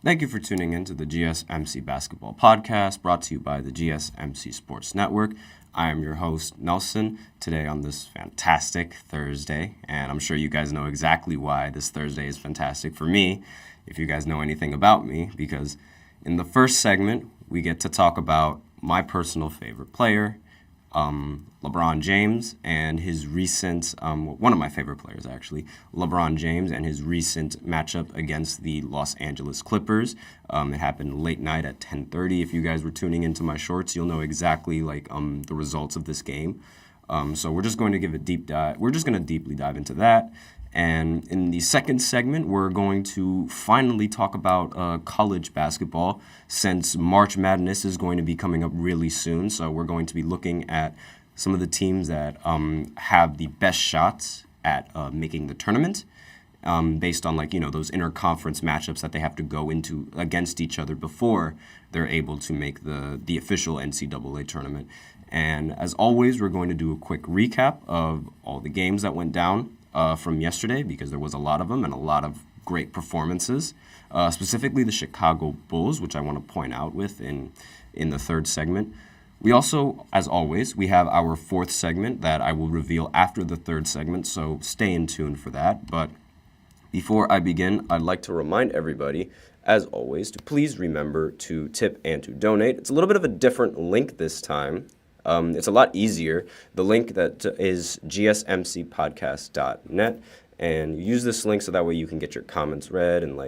Thank you for tuning in to the GSMC Basketball Podcast, brought to you by the GSMC Sports Network. I am your host, Nelson, today on this fantastic Thursday, and I'm sure you guys know exactly why this Thursday is fantastic for me, if you guys know anything about me, because in the first segment, we get to talk about my personal favorite player, LeBron James, and his recent, one of my favorite players actually, LeBron James, and his recent matchup against the Los Angeles Clippers. It happened late night at 10:30. If you guys were tuning into my shorts, you'll know exactly the results of this game. So we're just going to give a deep dive. We're just going to deeply dive into that. And in the second segment, we're going to finally talk about college basketball, since March Madness is going to be coming up really soon. So we're going to be looking at some of the teams that have the best shots at making the tournament, based on those interconference matchups that they have to go into against each other before they're able to make the official NCAA tournament. And as always, we're going to do a quick recap of all the games that went down from yesterday, because there was a lot of them and a lot of great performances, specifically the Chicago Bulls, which I want to point out in the third segment. We also, as always, we have our fourth segment that I will reveal after the third segment, so stay in tune for that. But before I begin, I'd like to remind everybody, as always, to please remember to tip and to donate. It's a little bit of a different link this time. It's a lot easier. The link that is gsmcspodcast.net, and you use this link so that way you can get your comments read and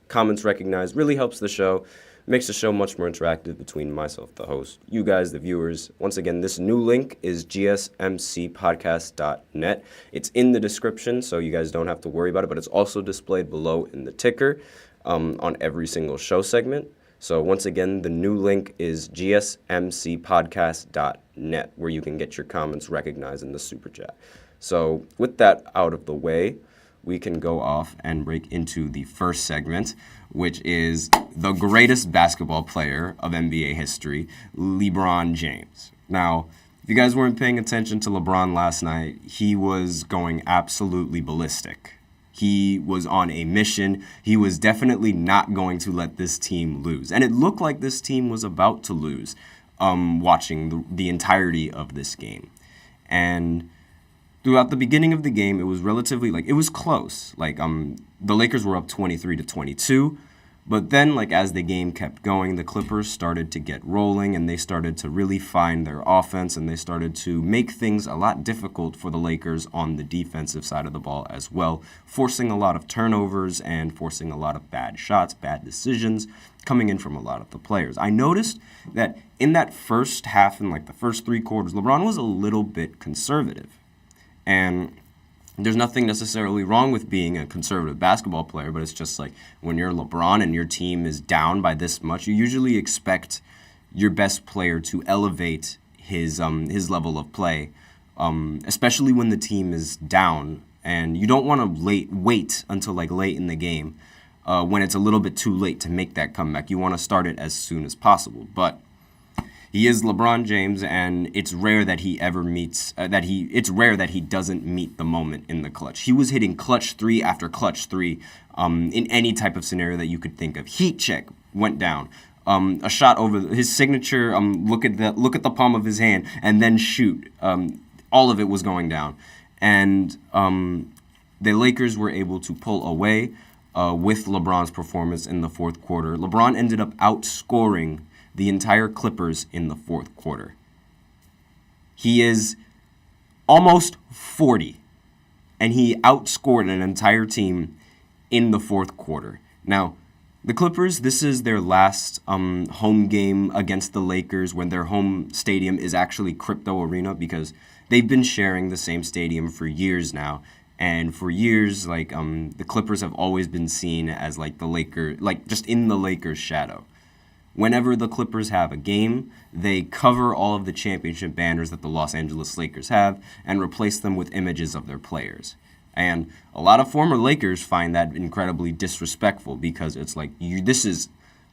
comments recognized. Really helps the show, makes the show much more interactive between myself, the host, you guys, the viewers. Once again, this new link is gsmcpodcast.net. It's in the description, so you guys don't have to worry about it, but it's also displayed below in the ticker on every single show segment. So once again, the new link is gsmcpodcast.net, where you can get your comments recognized in the super chat. So with that out of the way, we can go off and break into the first segment, which is the greatest basketball player of NBA history, LeBron James. Now, if you guys weren't paying attention to LeBron last night, he was going absolutely ballistic. He was on a mission. He was definitely not going to let this team lose. And it looked like this team was about to lose, watching the entirety of this game. And throughout the beginning of the game, it was relatively, it was close. The Lakers were up 23-22. But then, as the game kept going, the Clippers started to get rolling, and they started to really find their offense, and they started to make things a lot difficult for the Lakers on the defensive side of the ball as well, forcing a lot of turnovers and forcing a lot of bad shots, bad decisions coming in from a lot of the players. I noticed that in that first half, in the first three quarters, LeBron was a little bit conservative. And there's nothing necessarily wrong with being a conservative basketball player, but it's just when you're LeBron and your team is down by this much, you usually expect your best player to elevate his level of play, especially when the team is down, and you don't want to wait until late in the game when it's a little bit too late to make that comeback. You want to start it as soon as possible, but he is LeBron James, and it's rare that he doesn't meet the moment in the clutch. He was hitting clutch three after clutch three in any type of scenario that you could think of. Heat check went down. A shot over his signature. Look at the palm of his hand and then shoot. All of it was going down, and the Lakers were able to pull away with LeBron's performance in the fourth quarter. LeBron ended up outscoring the entire Clippers in the fourth quarter. He is almost 40, and he outscored an entire team in the fourth quarter. Now, the Clippers, this is their last home game against the Lakers, when their home stadium is actually Crypto Arena, because they've been sharing the same stadium for years now. And for years, the Clippers have always been seen as the Lakers, just in the Lakers' shadow. Whenever the Clippers have a game, they cover all of the championship banners that the Los Angeles Lakers have and replace them with images of their players. And a lot of former Lakers find that incredibly disrespectful, because it's this is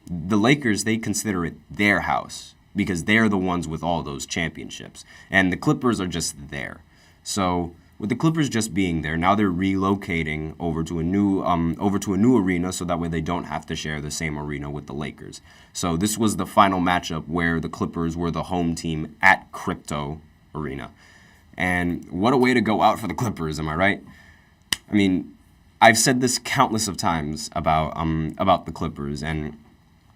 the Lakers, they consider it their house because they're the ones with all those championships. And the Clippers are just there. So with the Clippers just being there, now they're relocating over to a new arena, so that way they don't have to share the same arena with the Lakers. So this was the final matchup where the Clippers were the home team at Crypto Arena. And what a way to go out for the Clippers, am I right? I mean, I've said this countless of times about the Clippers and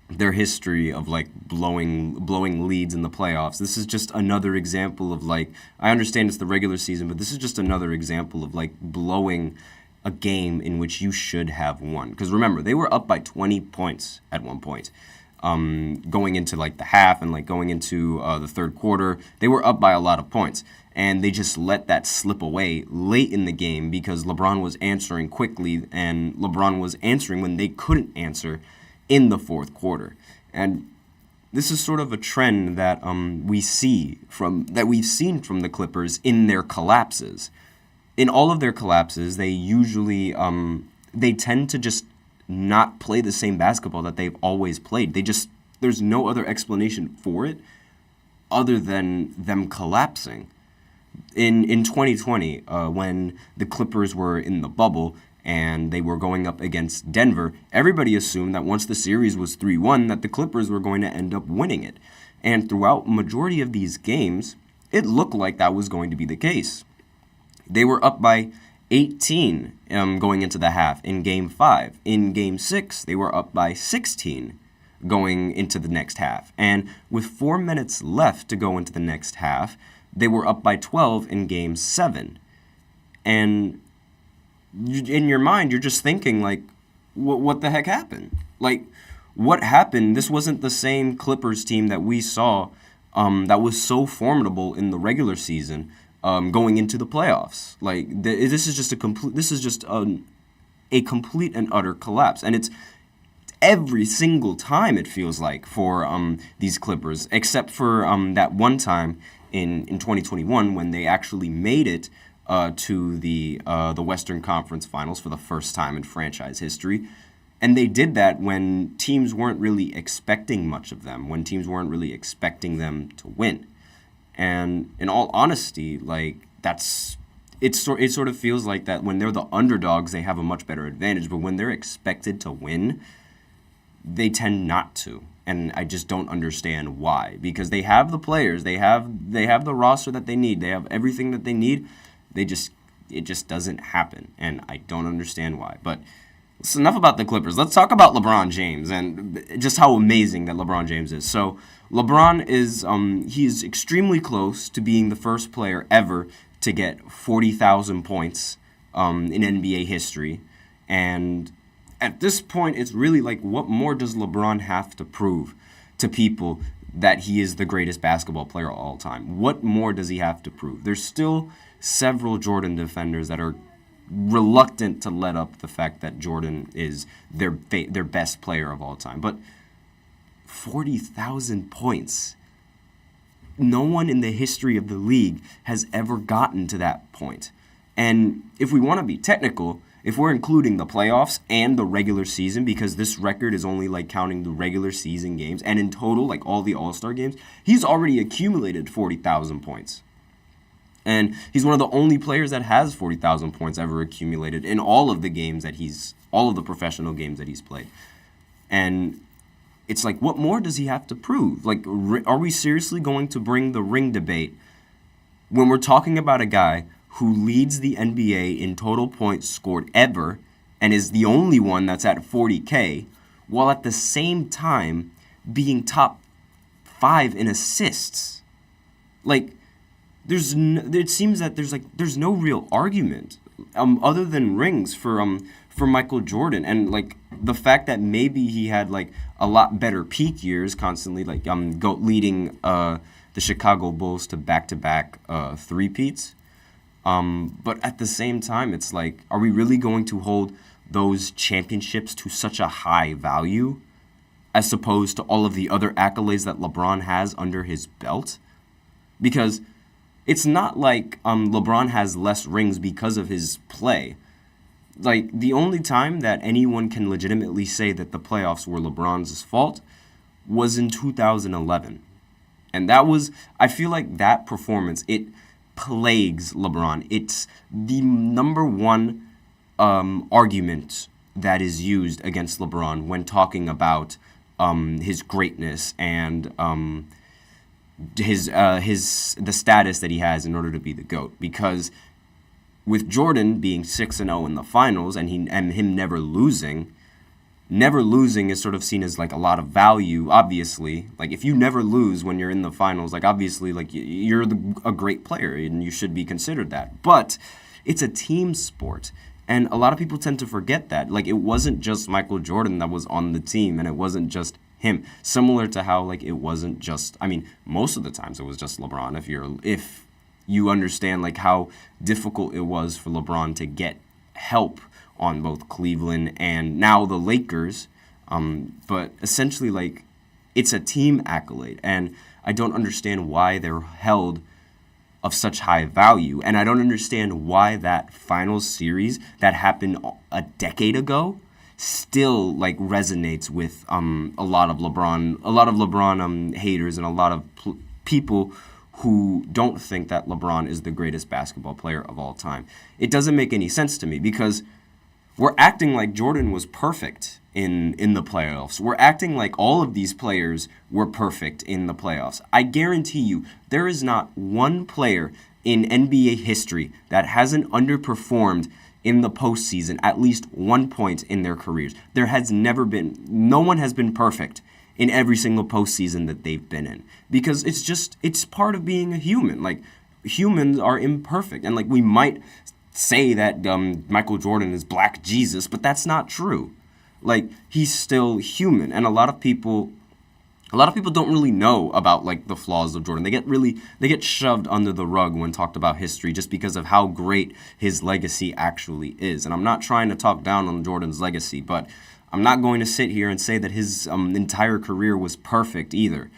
their history of like blowing leads in the playoffs. This is just another example of like, I understand it's the regular season, but this is just another example of like blowing a game in which you should have won. Because remember, they were up by 20 points at one point. Going into like the half and like going into the third quarter, they were up by a lot of points. And they just let that slip away late in the game because LeBron was answering quickly, and LeBron was answering when they couldn't answer in the fourth quarter. And this is sort of a trend that we've seen from the Clippers in their collapses. In all of their collapses, they usually they tend to just not play the same basketball that they've always played. There's no other explanation for it other than them collapsing. In 2020, when the Clippers were in the bubble and they were going up against Denver, everybody assumed that once the series was 3-1, that the Clippers were going to end up winning it. And throughout majority of these games, it looked like that was going to be the case. They were up by 18 going into the half in Game 5. In Game 6, they were up by 16 going into the next half. And with 4 minutes left to go into the next half, they were up by 12 in Game 7. And in your mind, you're just thinking, like, what the heck happened? Like, what happened? This wasn't the same Clippers team that we saw that was so formidable in the regular season going into the playoffs. Like, this is just a complete and utter collapse. And it's every single time, it feels like, for these Clippers, except for that one time in 2021 when they actually made it to the Western Conference Finals for the first time in franchise history. And they did that when teams weren't really expecting much of them, when teams weren't really expecting them to win. And in all honesty, like, it sort of feels like that when they're the underdogs, they have a much better advantage. But when they're expected to win, they tend not to. And I just don't understand why. Because they have the players, they have the roster that they need, they have everything that they need. It just doesn't happen, and I don't understand why. But it's enough about the Clippers. Let's talk about LeBron James and just how amazing that LeBron James is. So LeBron is he's extremely close to being the first player ever to get 40,000 points in NBA history, and at this point, it's really like, what more does LeBron have to prove to people that he is the greatest basketball player of all time? What more does he have to prove? There's still several Jordan defenders that are reluctant to let up the fact that Jordan is their best player of all time. But 40,000 points. No one in the history of the league has ever gotten to that point. And if we want to be technical, if we're including the playoffs and the regular season, because this record is only like counting the regular season games, and in total, like all the All-Star games, he's already accumulated 40,000 points. And he's one of the only players that has 40,000 points ever accumulated in all of the professional games that he's played. And it's like, what more does he have to prove? Like, are we seriously going to bring the ring debate when we're talking about a guy who leads the NBA in total points scored ever and is the only one that's at 40K, while at the same time being top 5 in assists? Like, it seems that there's no real argument other than rings for Michael Jordan, and like the fact that maybe he had like a lot better peak years, constantly like leading the Chicago Bulls to back-to-back three-peats. But at the same time, it's like, are we really going to hold those championships to such a high value as opposed to all of the other accolades that LeBron has under his belt? Because it's not like LeBron has less rings because of his play. Like, the only time that anyone can legitimately say that the playoffs were LeBron's fault was in 2011. And that was, I feel like that performance, plagues LeBron. It's the number one argument that is used against LeBron when talking about his greatness and the status that he has in order to be the GOAT. Because with Jordan being 6-0 in the finals and him never losing is sort of seen as like a lot of value. Obviously, like if you never lose when you're in the finals, like obviously like you're a great player and you should be considered that. But it's a team sport. And a lot of people tend to forget that. Like, it wasn't just Michael Jordan that was on the team, and it wasn't just him. Similar to how, like, it wasn't just, I mean, most of the times it was just LeBron. If you understand, like, how difficult it was for LeBron to get help on both Cleveland and now the Lakers. But essentially, like, it's a team accolade. And I don't understand why they're held of such high value. And I don't understand why that final series that happened a decade ago still like resonates with a lot of LeBron haters and a lot of people who don't think that LeBron is the greatest basketball player of all time. It doesn't make any sense to me because we're acting like Jordan was perfect in the playoffs. We're acting like all of these players were perfect in the playoffs. I guarantee you there is not one player in NBA history that hasn't underperformed in the postseason at least one point in their careers. No one has been perfect in every single postseason that they've been in because it's part of being a human. Like, humans are imperfect, and like we might say that Michael Jordan is Black Jesus, but that's not true. Like, he's still human, and a lot of people don't really know about like the flaws of Jordan. They get shoved under the rug when talked about history just because of how great his legacy actually is. And I'm not trying to talk down on Jordan's legacy, but I'm not going to sit here and say that his entire career was perfect either.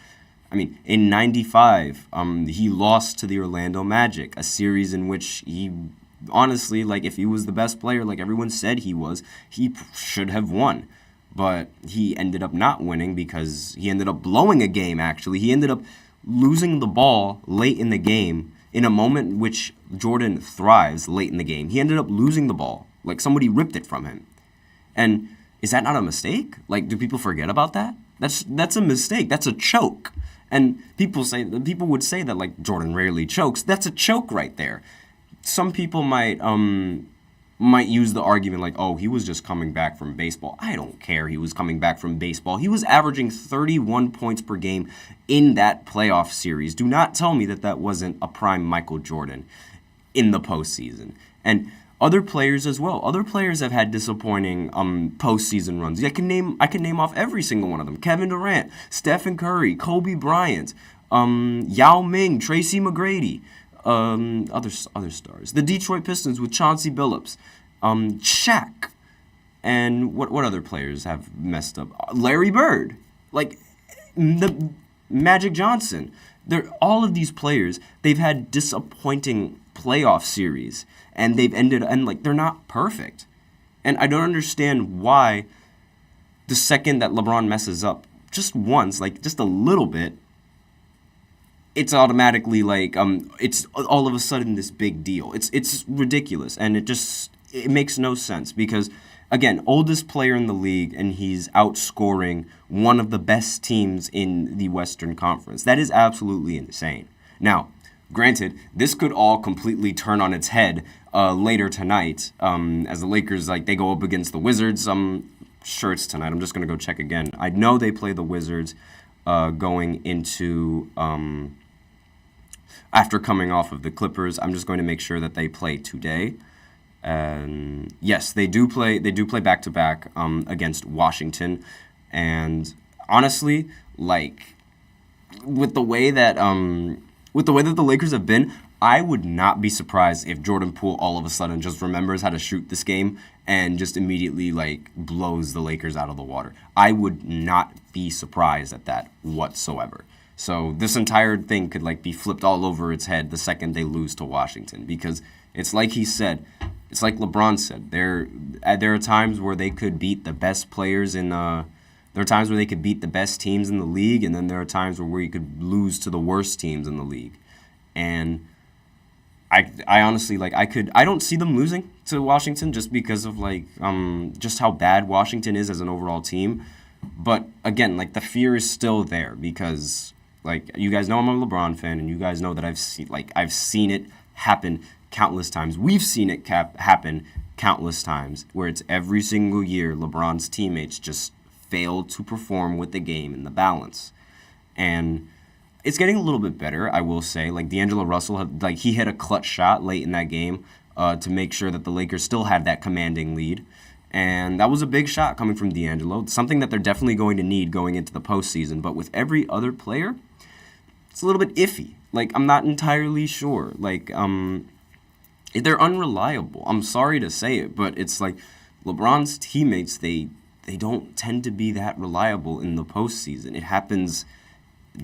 I mean, in '95, he lost to the Orlando Magic, a series in which he honestly, like, if he was the best player, like everyone said he was, he should have won. But he ended up not winning because he ended up blowing a game, actually. He ended up losing the ball late in the game in a moment in which Jordan thrives late in the game. He ended up losing the ball. Like, somebody ripped it from him. And is that not a mistake? Like, do people forget about that? That's a mistake. That's a choke. And people would say that, like, Jordan rarely chokes. That's a choke right there. Some people might use the argument like, oh, he was just coming back from baseball. I don't care he was coming back from baseball. He was averaging 31 points per game in that playoff series. Do not tell me that wasn't a prime Michael Jordan in the postseason. And other players as well. Other players have had disappointing postseason runs. I can name off every single one of them. Kevin Durant, Stephen Curry, Kobe Bryant, Yao Ming, Tracy McGrady. Other stars. The Detroit Pistons with Chauncey Billups, Shaq, and what other players have messed up? Larry Bird, like the Magic Johnson. All of these players, they've had disappointing playoff series, and they're not perfect. And I don't understand why the second that LeBron messes up just once, like just a little bit, it's automatically like it's all of a sudden this big deal. It's ridiculous, and it makes no sense because, again, oldest player in the league, and he's outscoring one of the best teams in the Western Conference. That is absolutely insane. Now, granted, this could all completely turn on its head later tonight as the Lakers they go up against the Wizards. I'm sure it's tonight. I'm just gonna go check again. I know they play the Wizards going into. After coming off of the Clippers, I'm just going to make sure that they play today. And yes, they do play back to back against Washington. And honestly, like with the way that the Lakers have been, I would not be surprised if Jordan Poole all of a sudden just remembers how to shoot this game and just immediately like blows the Lakers out of the water. I would not be surprised at that whatsoever. So this entire thing could like be flipped all over its head the second they lose to Washington, because it's like he said, it's like LeBron said. There are times where they could beat the best players in. There are times where they could beat the best teams in the league, and then there are times where you could lose to the worst teams in the league. And I honestly I don't see them losing to Washington just because of just how bad Washington is as an overall team. But again, the fear is still there because you guys know I'm a LeBron fan, and you guys know that I've seen it happen countless times. We've seen it happen countless times where it's every single year LeBron's teammates just fail to perform with the game and the balance. And it's getting a little bit better, I will say. D'Angelo Russell, he hit a clutch shot late in that game to make sure that the Lakers still had that commanding lead. And that was a big shot coming from D'Angelo, something that they're definitely going to need going into the postseason. But with every other player, it's a little bit iffy. I'm not entirely sure. They're unreliable. I'm sorry to say it, but it's LeBron's teammates, they don't tend to be that reliable in the postseason. It happens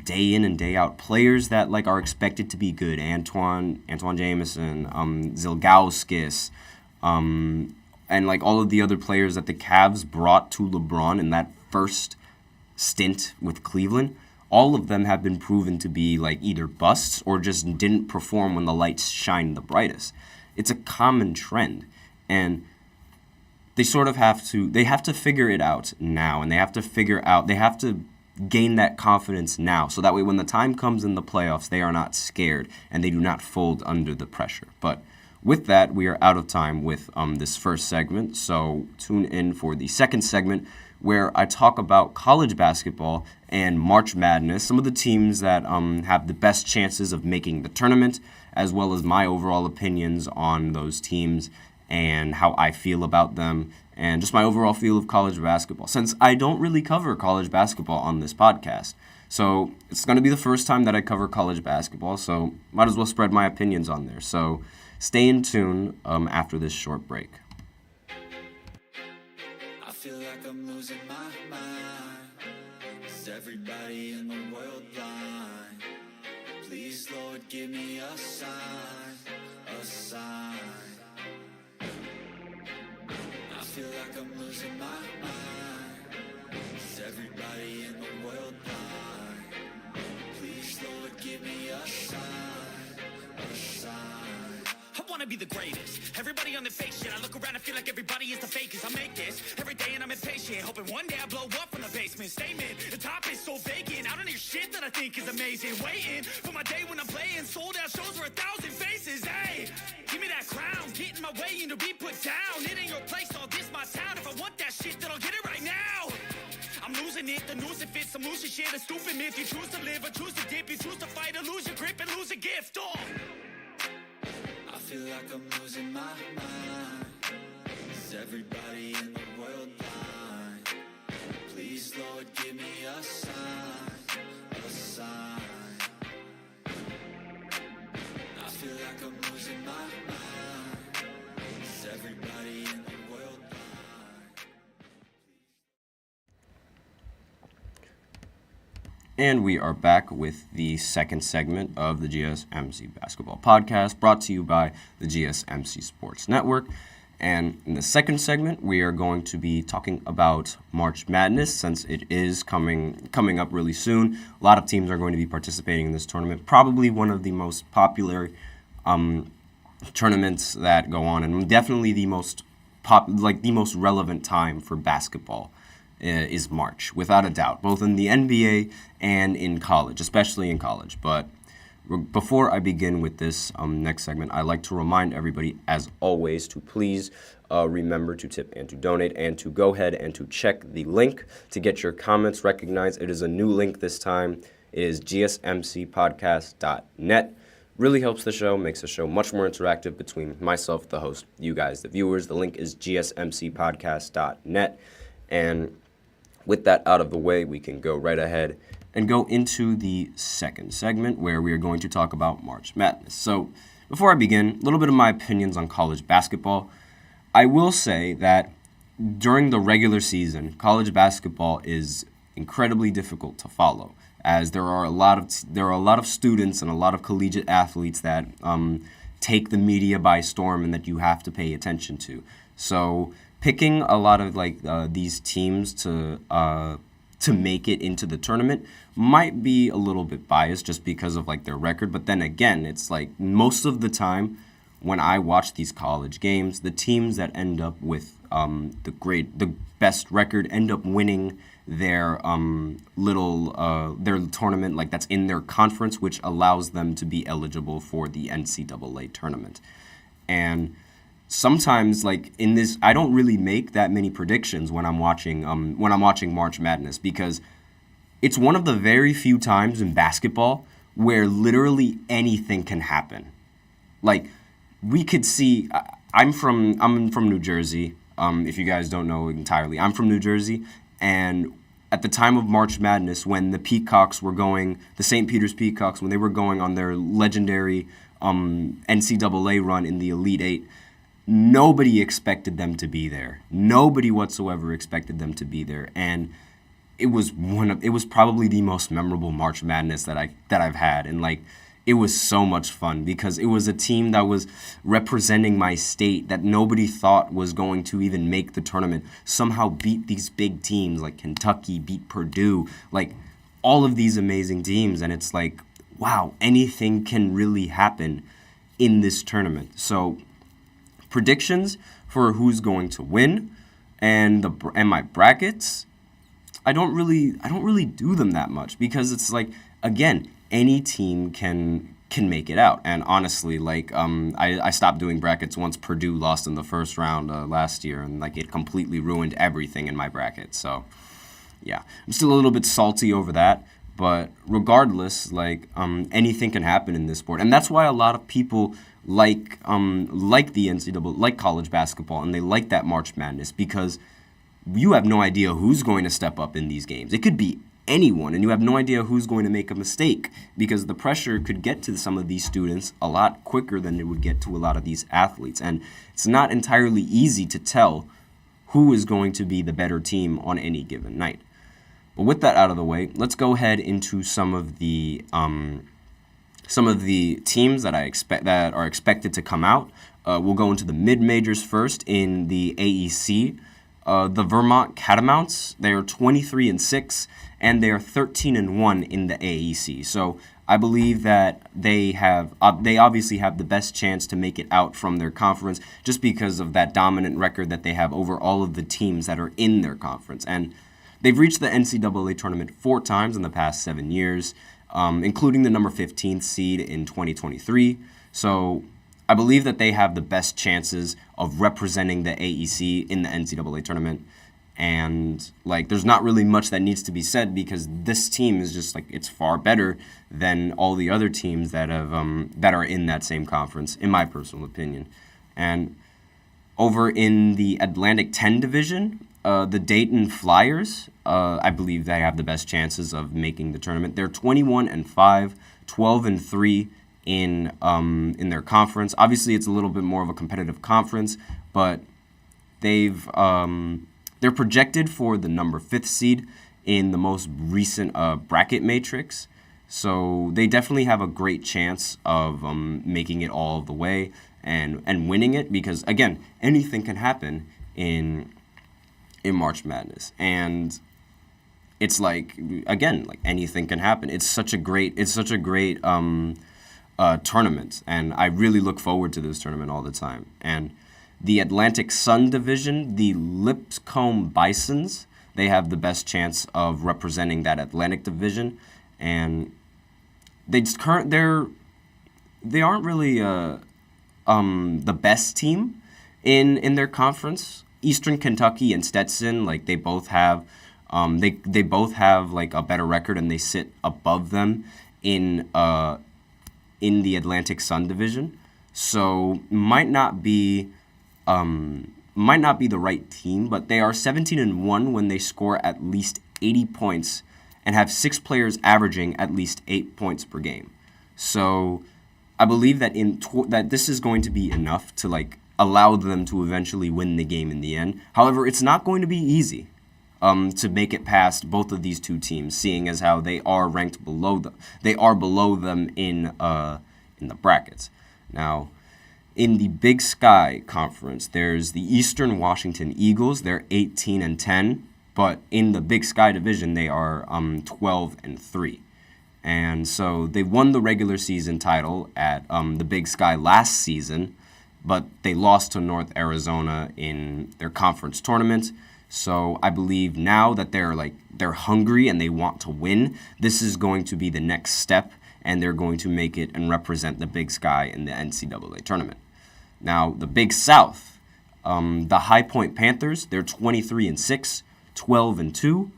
day in and day out. Players that are expected to be good, Antoine Jameson, Zilgauskas, and all of the other players that the Cavs brought to LeBron in that first stint with Cleveland, all of them have been proven to be either busts or just didn't perform when the lights shined the brightest. It's a common trend, and they sort of have to figure it out now, and they have to gain that confidence now, so that way when the time comes in the playoffs, they are not scared and they do not fold under the pressure. But with that, we are out of time with this first segment, so tune in for the second segment where I talk about college basketball and March Madness, some of the teams that have the best chances of making the tournament, as well as my overall opinions on those teams and how I feel about them, and just my overall feel of college basketball, since I don't really cover college basketball on this podcast. So it's going to be the first time that I cover college basketball, so might as well spread my opinions on there. So stay in tune after this short break. I feel like I'm losing my mind. Is everybody in the world blind? Please, Lord, give me a sign, a sign. I feel like I'm losing my mind. Is everybody in the world blind? Please, Lord, give me a sign, a sign. I wanna be the greatest. Everybody on the fake shit. I look around and feel like everybody is the fakest. I make this every day and I'm impatient, hoping one day I blow up from the basement. Statement, the top is so vacant. I don't hear shit that I think is amazing. Waiting for my day when I'm playing sold out shows for 1,000 faces. Hey, give me that crown, get in my way and to be put down. It ain't your place, all this my town. If I want that shit, then I'll get it right now. I'm losing it, the news it fits. I'm losing shit, a stupid myth. You choose to live or choose to dip. You choose to fight or lose your grip and lose a gift. Oh, I feel like I'm losing my mind. Is everybody in the world blind? Please, Lord, give me a sign, a sign. I feel like I'm losing my mind. Is everybody in the world blind? And we are back with the second segment of the GSMC Basketball Podcast, brought to you by the GSMC Sports Network. And in the second segment, we are going to be talking about March Madness, since it is coming up really soon. A lot of teams are going to be participating in this tournament, probably one of the most popular tournaments that go on, and definitely the most the most relevant time for basketball is March, without a doubt, both in the NBA and in college, especially in college. But before I begin with this next segment, I'd like to remind everybody, as always, to please remember to tip and to donate, and to go ahead and to check the link to get your comments recognized. It is a new link this time. It is gsmcpodcast.net. Really helps the show, makes the show much more interactive between myself, the host, you guys, the viewers. The link is gsmcpodcast.net. And with that out of the way, we can go right ahead and go into the second segment, where we are going to talk about March Madness. So before I begin, a little bit of my opinions on college basketball. I will say that during the regular season, college basketball is incredibly difficult to follow, as there are a lot of students and a lot of collegiate athletes that take the media by storm and that you have to pay attention to. So picking a lot of these teams to to make it into the tournament might be a little bit biased just because of like their record. But then again, it's like most of the time when I watch these college games, the teams that end up with the best record end up winning their their tournament, like that's in their conference, which allows them to be eligible for the NCAA tournament. And sometimes, like in this, I don't really make that many predictions when I'm watching March Madness, because it's one of the very few times in basketball where literally anything can happen. Like we could see, I'm from New Jersey. If you guys don't know entirely, I'm from New Jersey, and at the time of March Madness, when the Peacocks were going, the St. Peter's Peacocks, when they were going on their legendary NCAA run in the Elite Eight, nobody expected them to be there. Nobody whatsoever expected them to be there, and it was probably the most memorable March Madness that I've had, and like it was so much fun because it was a team that was representing my state that nobody thought was going to even make the tournament, somehow beat these big teams like Kentucky, beat Purdue, like all of these amazing teams, and it's like, wow, anything can really happen in this tournament. So predictions for who's going to win and my brackets, I don't really do them that much because it's like, again, any team can make it out. And honestly, like I stopped doing brackets once Purdue lost in the first round last year, and like it completely ruined everything in my bracket. So yeah, I'm still a little bit salty over that. But regardless, like anything can happen in this sport, and that's why a lot of people like the NCAA, like college basketball, and they like that March Madness because you have no idea who's going to step up in these games. It could be anyone, and you have no idea who's going to make a mistake because the pressure could get to some of these students a lot quicker than it would get to a lot of these athletes, and it's not entirely easy to tell who is going to be the better team on any given night. But with that out of the way, let's go ahead into some of the teams that are expected to come out. We'll go into the mid-majors first in the AEC. The Vermont Catamounts, they are 23-6, and they are 13-1 in the AEC. So I believe that they obviously have the best chance to make it out from their conference just because of that dominant record that they have over all of the teams that are in their conference. And they've reached the NCAA tournament 4 times in the past 7 years, including the number 15th seed in 2023. So I believe that they have the best chances of representing the AEC in the NCAA tournament. And like, there's not really much that needs to be said because this team is just like, it's far better than all the other teams that are in that same conference, in my personal opinion. And over in the Atlantic 10 division, the Dayton Flyers, I believe they have the best chances of making the tournament. They're 21-5, 12-3 in their conference. Obviously, it's a little bit more of a competitive conference, but they're projected for the number 5th seed in the most recent bracket matrix. So they definitely have a great chance of making it all the way and winning it because, again, anything can happen in March Madness. And it's like, again, like anything can happen. It's such a great tournament, and I really look forward to this tournament all the time. And the Atlantic Sun division, the Lipscomb Bisons, they have the best chance of representing that Atlantic division, and they aren't really the best team in their conference. Eastern Kentucky and Stetson, like they both have like a better record, and they sit above them in the Atlantic Sun division. So might not be the right team, but they are 17-1 when they score at least 80 points and have 6 players averaging at least 8 points per game. So I believe that that this is going to be enough to like allow them to eventually win the game in the end. However, it's not going to be easy to make it past both of these two teams, seeing as how they are ranked below them. They are below them in the brackets. Now, in the Big Sky Conference, there's the Eastern Washington Eagles. They're 18-10. but in the Big Sky division, they are 12-3. And so they won the regular season title at the Big Sky last season, but they lost to North Arizona in their conference tournament. So I believe now that they're hungry and they want to win, this is going to be the next step, and they're going to make it and represent the Big Sky in the NCAA tournament. Now, the Big South, the High Point Panthers, they're 23-6, 12-2,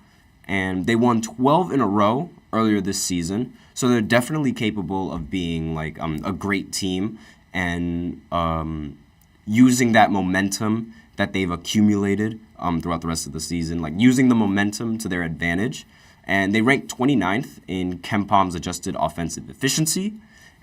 and they won 12 in a row earlier this season. So they're definitely capable of being like a great team and using that momentum that they've accumulated throughout the rest of the season, like using the momentum to their advantage. And they rank 29th in KenPom's adjusted offensive efficiency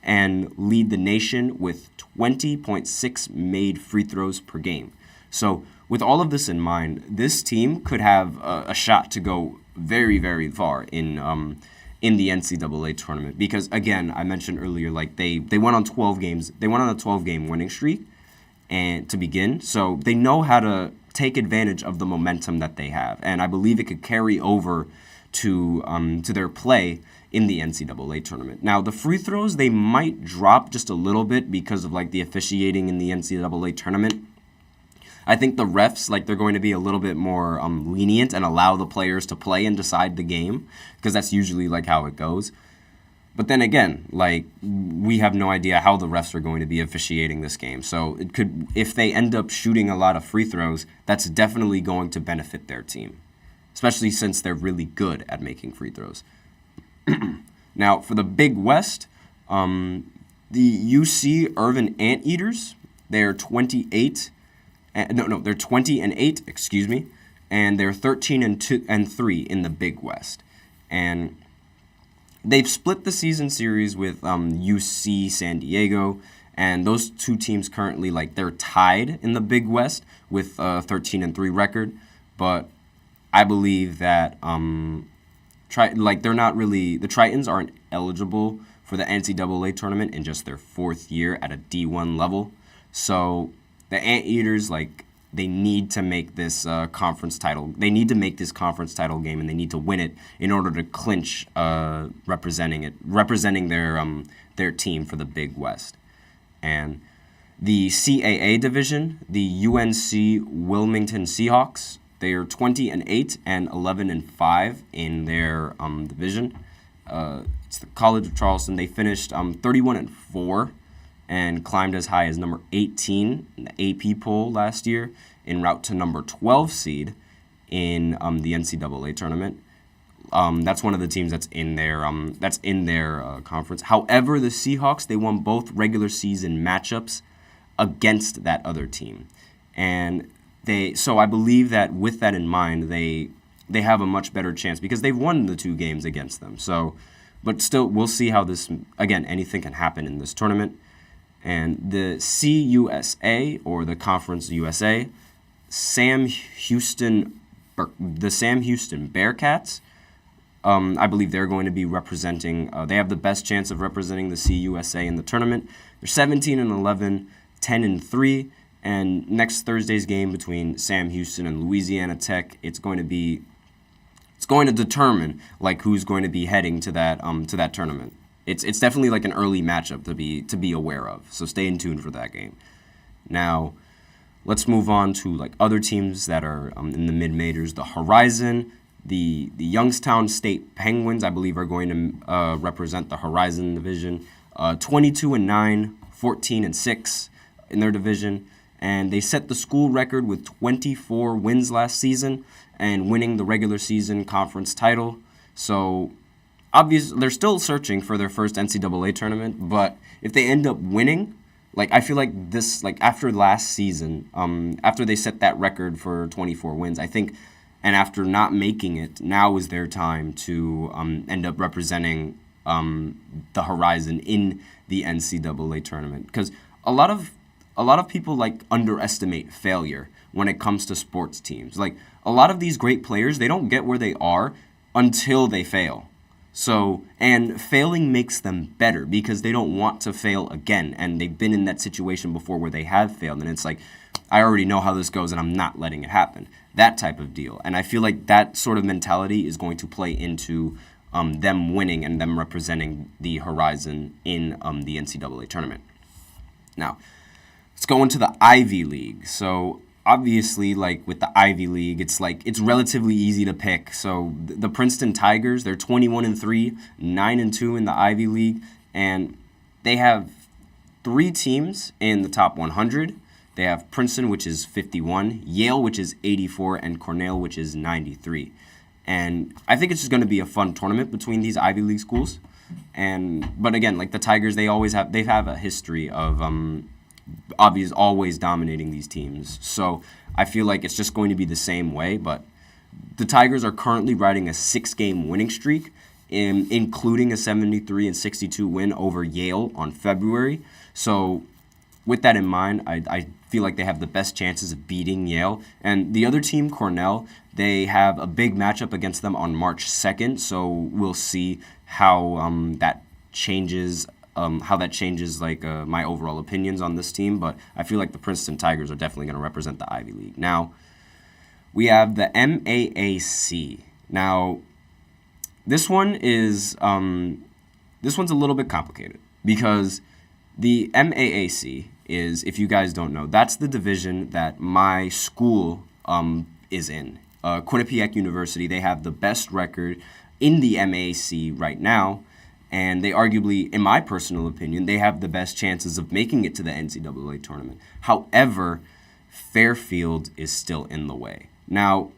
and lead the nation with 20.6 made free throws per game. So with all of this in mind, this team could have a shot to go very, very far in the NCAA tournament because, again, I mentioned earlier, like they went on 12 games. They went on a 12-game winning streak and to begin, so they know how to take advantage of the momentum that they have, and I believe it could carry over to their play in the NCAA tournament. Now, the free throws, they might drop just a little bit because of like the officiating in the NCAA tournament. I think the refs, like, they're going to be a little bit more lenient and allow the players to play and decide the game because that's usually like how it goes. But then again, like, we have no idea how the refs are going to be officiating this game. So it could, if they end up shooting a lot of free throws, that's definitely going to benefit their team, especially since they're really good at making free throws. Now, for the Big West, the UC Irvin Anteaters, they're 20-8, excuse me, and they're 13-3 in the Big West. And they've split the season series with UC San Diego, and those two teams currently, like, they're tied in the Big West with a 13-3 record, but I believe that they're not really, the Tritons aren't eligible for the NCAA tournament in just their fourth year at a D1 level. So the Anteaters, like, they need to make this conference title. They need to make this conference title game, and they need to win it in order to clinch representing their team for the Big West. And the CAA division, the UNC Wilmington Seahawks, they are 20-8 and 11-5 in their division. It's the College of Charleston. They finished 31-4 and climbed as high as number 18 in the AP poll last year, en route to number 12 seed in the NCAA tournament. That's one of the teams that's in their conference. However, the Seahawks, they won both regular season matchups against that other team, and so I believe that with that in mind, they have a much better chance because they've won the two games against them. So, but still, we'll see how this, again, anything can happen in this tournament. And the CUSA, or the Conference USA, the Sam Houston Bearcats, I believe they're going to be representing, they have the best chance of representing the CUSA in the tournament. They're 17-11, 10-3, and next Thursday's game between Sam Houston and Louisiana Tech, it's going to determine like who's going to be heading to that tournament. It's definitely like an early matchup to be aware of. So stay in tune for that game. Now, let's move on to like other teams that are in the mid majors. The Horizon, the Youngstown State Penguins, I believe, are going to represent the Horizon division. 22-9, 14-6 in their division, and they set the school record with 24 wins last season and winning the regular season conference title. So obviously, they're still searching for their first NCAA tournament, but if they end up winning, like, I feel like this, like, after last season, after they set that record for 24 wins, I think, and after not making it, now is their time to end up representing the Horizon in the NCAA tournament. Because a lot of people, like, underestimate failure when it comes to sports teams. Like, a lot of these great players, they don't get where they are until they fail. So, and failing makes them better because they don't want to fail again, and they've been in that situation before where they have failed, and it's like, I already know how this goes and I'm not letting it happen. That type of deal. And I feel like that sort of mentality is going to play into them winning and them representing the Horizon in the NCAA tournament. Now, let's go into the Ivy League. So obviously, like with the Ivy League, it's relatively easy to pick. So the Princeton Tigers, they're 21-3, 9-2 in the Ivy League, and they have 3 teams in the top 100. They have Princeton, which is 51, Yale, which is 84, and Cornell, which is 93. And I think it's just going to be a fun tournament between these Ivy League schools. But again, like the Tigers, they have a history of always dominating these teams. So I feel like it's just going to be the same way. But the Tigers are currently riding a 6-game winning streak, including a 73-62 win over Yale on February. So with that in mind, I feel like they have the best chances of beating Yale. And the other team, Cornell, they have a big matchup against them on March 2nd. So we'll see how that changes. My overall opinions on this team. But I feel like the Princeton Tigers are definitely going to represent the Ivy League. Now, we have the MAAC. Now, this one is this one's a little bit complicated because the MAAC is, if you guys don't know, that's the division that my school is in. Quinnipiac University, they have the best record in the MAAC right now, and they arguably, in my personal opinion, they have the best chances of making it to the NCAA tournament. However, Fairfield is still in the way. Now,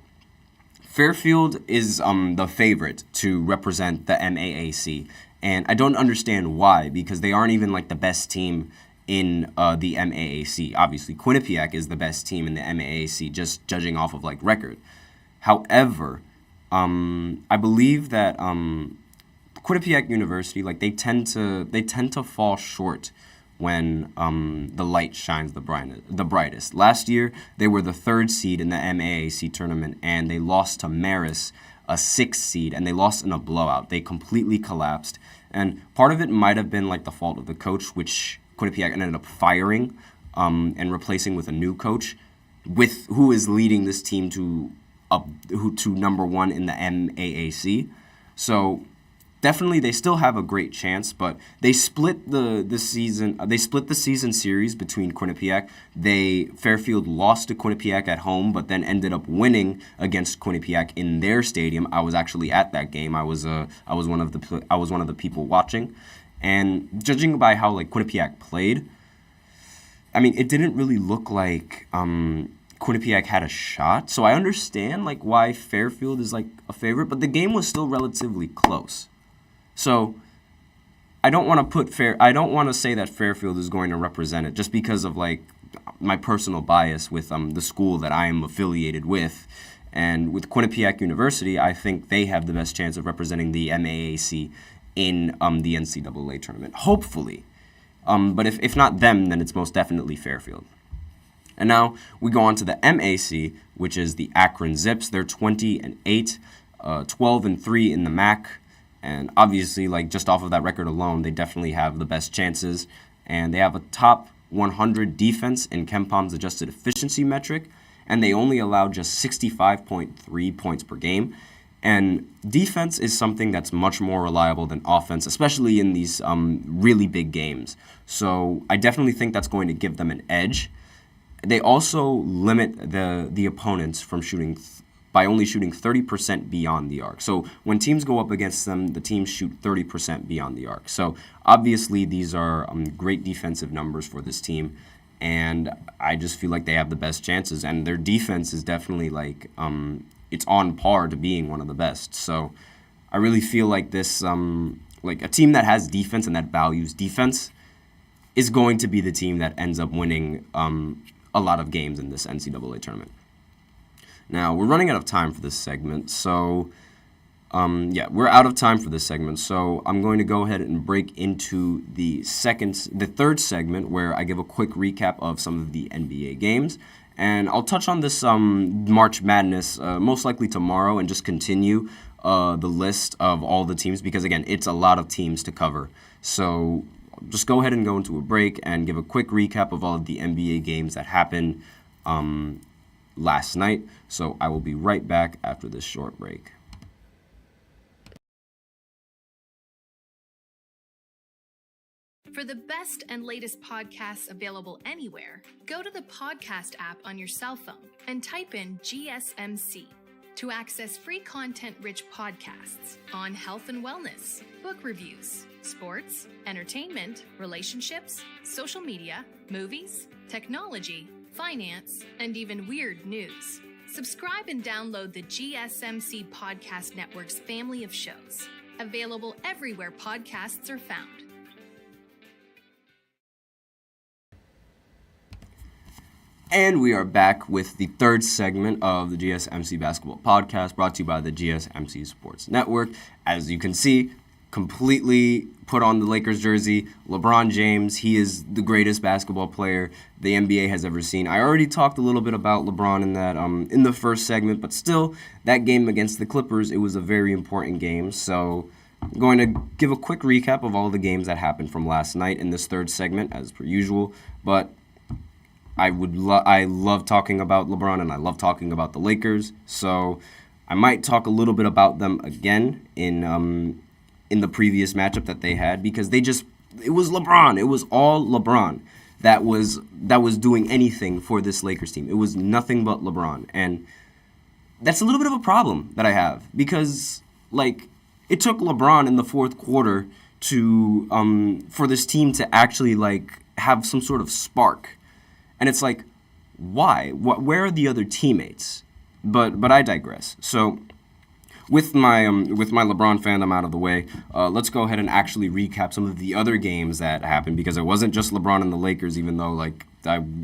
Fairfield is the favorite to represent the MAAC, and I don't understand why, because they aren't even like the best team in the MAAC. Obviously, Quinnipiac is the best team in the MAAC, just judging off of like record. However, I believe that Quinnipiac University, like they tend to fall short when the light shines the brightest. Last year, they were the 3rd seed in the MAAC tournament, and they lost to Marist, a 6th seed, and they lost in a blowout. They completely collapsed, and part of it might have been like the fault of the coach, which Quinnipiac ended up firing and replacing with a new coach, who is leading this team to number 1 in the MAAC. So definitely, they still have a great chance, but they split the season series between Quinnipiac. Fairfield lost to Quinnipiac at home, but then ended up winning against Quinnipiac in their stadium. I was actually at that game. I was one of the people watching, and judging by how like Quinnipiac played, I mean, it didn't really look like Quinnipiac had a shot. So I understand like why Fairfield is like a favorite, but the game was still relatively close. So I don't want to say that Fairfield is going to represent it just because of like my personal bias with the school that I am affiliated with. And with Quinnipiac University, I think they have the best chance of representing the MAAC in the NCAA tournament, hopefully. But if not them, then it's most definitely Fairfield. And now we go on to the MAC, which is the Akron Zips. They're 20-8, 12-3 in the MAC. And obviously, like just off of that record alone, they definitely have the best chances. And they have a top 100 defense in KenPom's adjusted efficiency metric. And they only allow just 65.3 points per game. And defense is something that's much more reliable than offense, especially in these really big games. So I definitely think that's going to give them an edge. They also limit the opponents from shooting by only shooting 30% beyond the arc. So when teams go up against them, the teams shoot 30% beyond the arc. So obviously these are great defensive numbers for this team, and I just feel like they have the best chances. And their defense is definitely like it's on par to being one of the best. So I really feel like this like a team that has defense and that values defense is going to be the team that ends up winning a lot of games in this NCAA tournament. Now, we're running out of time for this segment, so we're out of time for this segment, so I'm going to go ahead and break into the third segment where I give a quick recap of some of the NBA games, and I'll touch on this March Madness most likely tomorrow and just continue the list of all the teams because, again, it's a lot of teams to cover. So just go ahead and go into a break and give a quick recap of all of the NBA games that happened last night. So I will be right back after this short break. For the best and latest podcasts available anywhere, go to the podcast app on your cell phone and type in GSMC to access free content-rich podcasts on health and wellness, book reviews, sports, entertainment, relationships, social media, movies, technology, finance, and even weird news. Subscribe and download the GSMC Podcast Network's family of shows, available everywhere podcasts are found. And we are back with the third segment of the GSMC Basketball Podcast, brought to you by the GSMC Sports Network. As you can see, completely put on the Lakers jersey. LeBron James, he is the greatest basketball player the NBA has ever seen. I already talked a little bit about LeBron in that in the first segment, but still, that game against the Clippers, it was a very important game. So I'm going to give a quick recap of all the games that happened from last night in this third segment, as per usual. But I love talking about LeBron, and I love talking about the Lakers. So I might talk a little bit about them again in the previous matchup that they had, because it was LeBron. It was all LeBron that was doing anything for this Lakers team. It was nothing but LeBron, and that's a little bit of a problem that I have, because it took LeBron in the fourth quarter to for this team to actually have some sort of spark. And it's why? Where are the other teammates? But I digress. So with my LeBron fandom out of the way, let's go ahead and actually recap some of the other games that happened, because it wasn't just LeBron and the Lakers, even though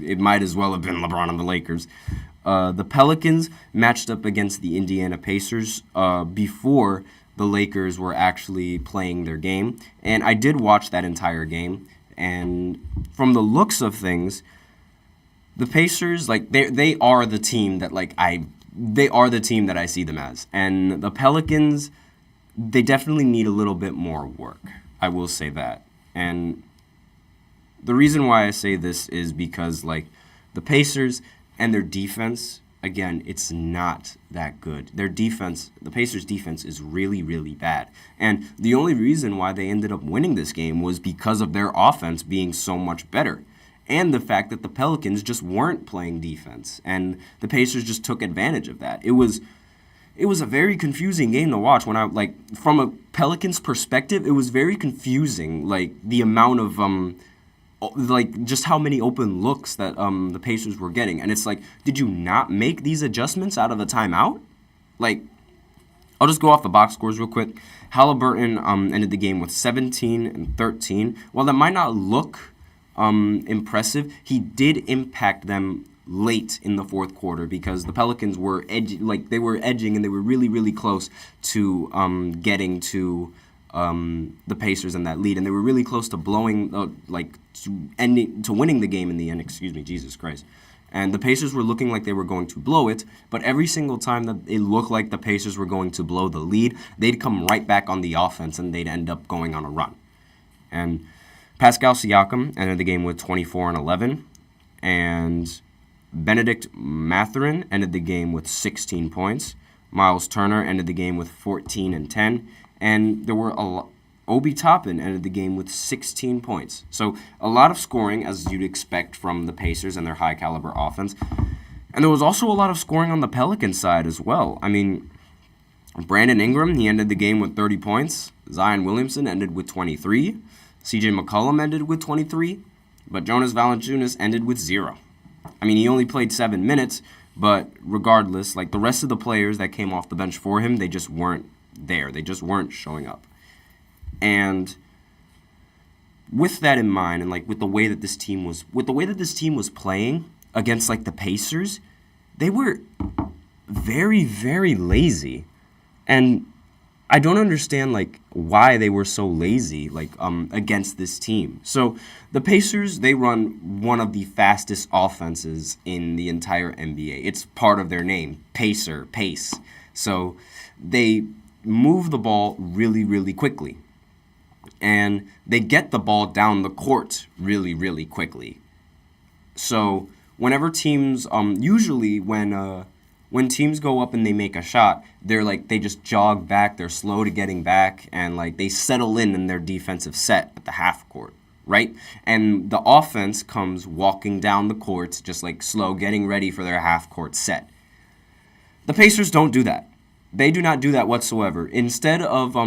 it might as well have been LeBron and the Lakers. The Pelicans matched up against the Indiana Pacers before the Lakers were actually playing their game, and I did watch that entire game. And from the looks of things, the Pacers, they are the team that they are the team that I see them as. And the Pelicans, they definitely need a little bit more work. I will say that. And the reason why I say this is because the Pacers and their defense, again, it's not that good. Their defense, the Pacers' defense is really, really bad. And the only reason why they ended up winning this game was because of their offense being so much better, and the fact that the Pelicans just weren't playing defense, and the Pacers just took advantage of that. It was a very confusing game to watch. When from a Pelicans perspective, it was very confusing, the amount of just how many open looks that the Pacers were getting. And it's did you not make these adjustments out of the timeout? I'll just go off the box scores real quick. Halliburton ended the game with 17 and 13. While that might not look impressive, he did impact them late in the fourth quarter, because the Pelicans were edging and they were really, really close to getting to the Pacers in that lead, and they were really close to blowing to winning the game in the end. Excuse me, Jesus Christ. And the Pacers were looking like they were going to blow it, but every single time that it looked like the Pacers were going to blow the lead, they'd come right back on the offense and they'd end up going on a run. And Pascal Siakam ended the game with 24 and 11, and Benedict Mathurin ended the game with 16 points. Miles Turner ended the game with 14 and 10, and there were Obi Toppin ended the game with 16 points. So a lot of scoring, as you'd expect from the Pacers and their high-caliber offense. And there was also a lot of scoring on the Pelicans side as well. I mean, Brandon Ingram, he ended the game with 30 points. Zion Williamson ended with 23. CJ McCollum ended with 23. But Jonas Valanciunas ended with 0. I mean, he only played 7 minutes, but regardless, the rest of the players that came off the bench for him, they just weren't there. They just weren't showing up. And with that in mind, and with the way that this team was playing against the Pacers, they were very, very lazy. And I don't understand why they were so lazy against this team. So the Pacers, they run one of the fastest offenses in the entire NBA. It's part of their name, pace. So they move the ball really, really quickly. And they get the ball down the court really, really quickly. So whenever teams, usually when teams go up and they make a shot, they just jog back, they're slow to getting back, and they settle in their defensive set at the half court, right? And the offense comes walking down the court, just slow, getting ready for their half court set. The Pacers don't do that. They do not do that whatsoever. Instead of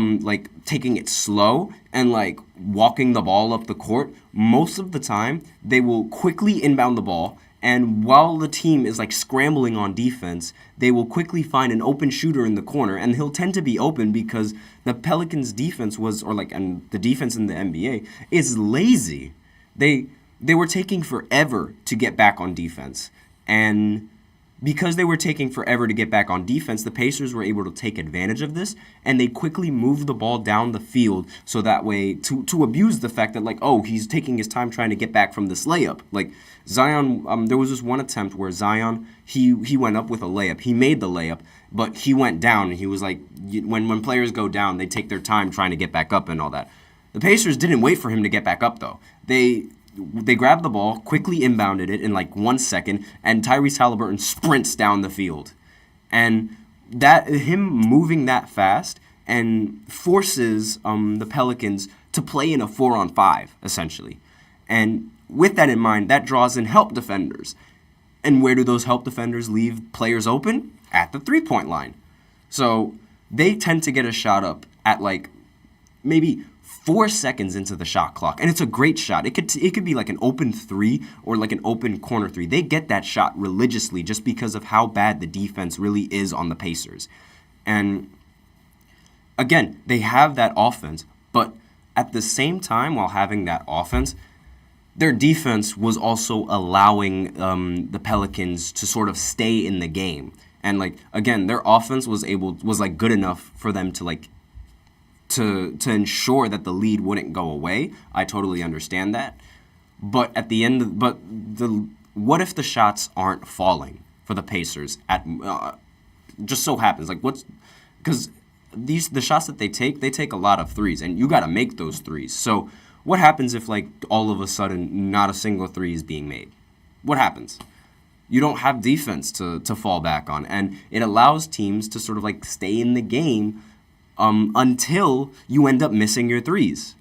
taking it slow and walking the ball up the court, most of the time they will quickly inbound the ball, and while the team is scrambling on defense, they will quickly find an open shooter in the corner, and he'll tend to be open because the Pelicans defense and the defense in the NBA is lazy. They were taking forever to get back on defense, and because they were taking forever to get back on defense, the Pacers were able to take advantage of this, and they quickly moved the ball down the field so that way to abuse the fact that, he's taking his time trying to get back from this layup. Zion, there was this one attempt where Zion, he went up with a layup. He made the layup, but he went down, and he was when players go down, they take their time trying to get back up and all that. The Pacers didn't wait for him to get back up, though. They grabbed the ball, quickly inbounded it in 1 second, and Tyrese Haliburton sprints down the field. And him moving that fast and forces the Pelicans to play in a 4-on-5, essentially. And with that in mind, that draws in help defenders. And where do those help defenders leave players open? At the three-point line. So they tend to get a shot up at maybe 4 seconds into the shot clock, and it's a great shot. It could be an open three or an open corner three. They get that shot religiously just because of how bad the defense really is on the Pacers. And again, they have that offense, but at the same time, while having that offense, their defense was also allowing the Pelicans to sort of stay in the game. And again, their offense was good enough for them to to ensure that the lead wouldn't go away. I totally understand that. But at the end, what if the shots aren't falling for the Pacers? Just so happens, because the shots that they take a lot of threes, and you got to make those threes. So what happens if all of a sudden not a single three is being made? What happens? You don't have defense to fall back on, and it allows teams to sort of stay in the game until you end up missing your threes.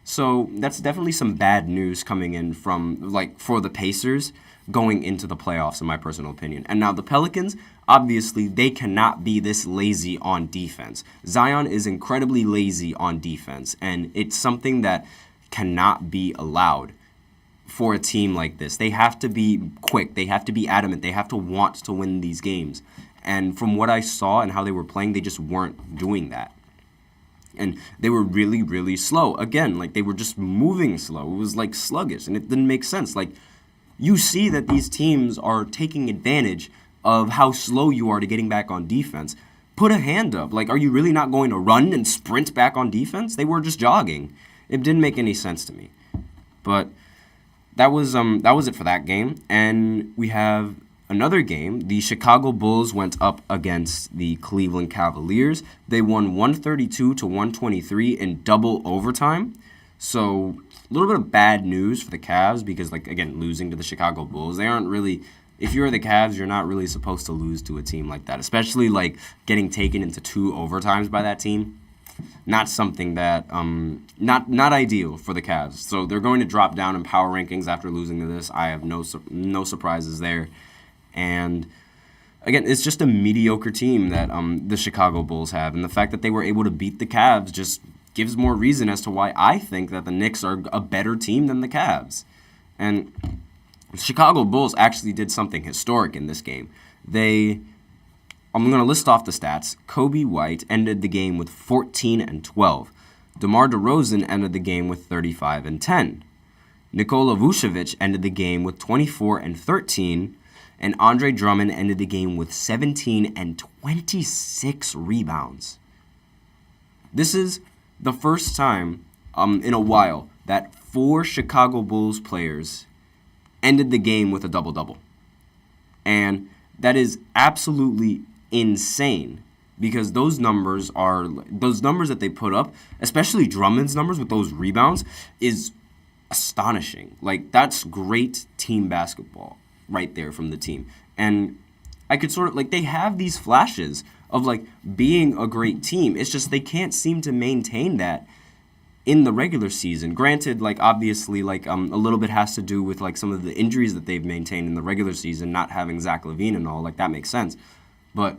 So that's definitely some bad news coming in from for the Pacers going into the playoffs, in my personal opinion. And now the Pelicans, obviously, they cannot be this lazy on defense. Zion is incredibly lazy on defense, and it's something that cannot be allowed for a team like this. They have to be quick. They have to be adamant. They have to want to win these games. And from what I saw and how they were playing, they just weren't doing that. And they were really, really slow. Again, they were just moving slow. It was sluggish, and it didn't make sense. You see that these teams are taking advantage of how slow you are to getting back on defense. Put a hand up. Are you really not going to run and sprint back on defense? They were just jogging. It didn't make any sense to me. But that was it for that game. And we have another game. The Chicago Bulls went up against the Cleveland Cavaliers. They won 132-123 in double overtime. So a little bit of bad news for the Cavs because, again, losing to the Chicago Bulls. They aren't really, if you're the Cavs, you're not really supposed to lose to a team like that, especially getting taken into 2 overtimes by that team. Not something that, not ideal for the Cavs. So they're going to drop down in power rankings after losing to this. I have no surprises there. And again, it's just a mediocre team that the Chicago Bulls have. And the fact that they were able to beat the Cavs just gives more reason as to why I think that the Knicks are a better team than the Cavs. And the Chicago Bulls actually did something historic in this game. I'm going to list off the stats. Kobe White ended the game with 14 and 12. DeMar DeRozan ended the game with 35 and 10. Nikola Vucevic ended the game with 24 and 13. And Andre Drummond ended the game with 17 and 26 rebounds. This is the first time in a while that 4 Chicago Bulls players ended the game with a double-double. And that is absolutely insane because those numbers that they put up, especially Drummond's numbers with those rebounds, is astonishing. That's great team basketball. right there from the team. And I could sort of, like, they have these flashes of, like, being a great team. It's just they can't seem to maintain that in the regular season. Granted, like, obviously, like, a little bit has to do with, like, some of the injuries that they've maintained in the regular season, not having Zach LaVine and all. Like, that makes sense. But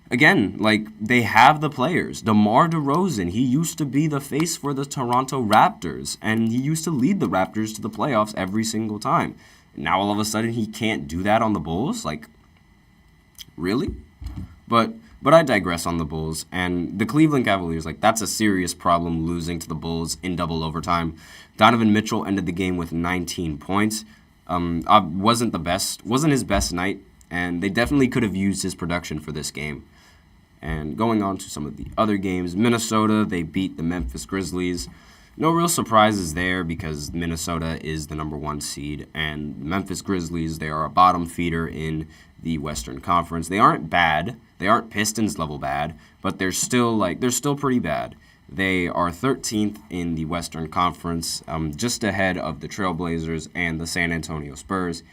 again, like, they have the players. DeMar DeRozan, he used to be the face for the Toronto Raptors, and he used to lead the Raptors to the playoffs every single time. Now, all of a sudden, he can't do that on the Bulls? Like, really? But I digress on the Bulls. And the Cleveland Cavaliers, like, that's a serious problem, losing to the Bulls in double overtime. Donovan Mitchell ended the game with 19 points. Wasn't his best night, and they definitely could have used his production for this game. And going on to some of the other games, Minnesota, they beat the Memphis Grizzlies. No real surprises there because Minnesota is the number 1 seed, and the Memphis Grizzlies, they are a bottom feeder in the Western Conference. They aren't bad. They aren't Pistons level bad, but they're still pretty bad. They are 13th in the Western Conference, just ahead of the Trailblazers and the San Antonio Spurs.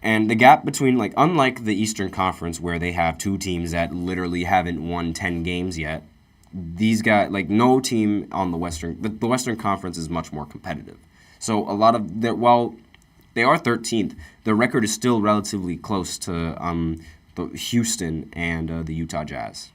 And the gap between, like, unlike the Eastern Conference where they have 2 teams that literally haven't won 10 games yet, these guys, like, no team on the Western Conference is much more competitive. So a lot of their, while they are 13th, their record is still relatively close to the Houston and the Utah Jazz.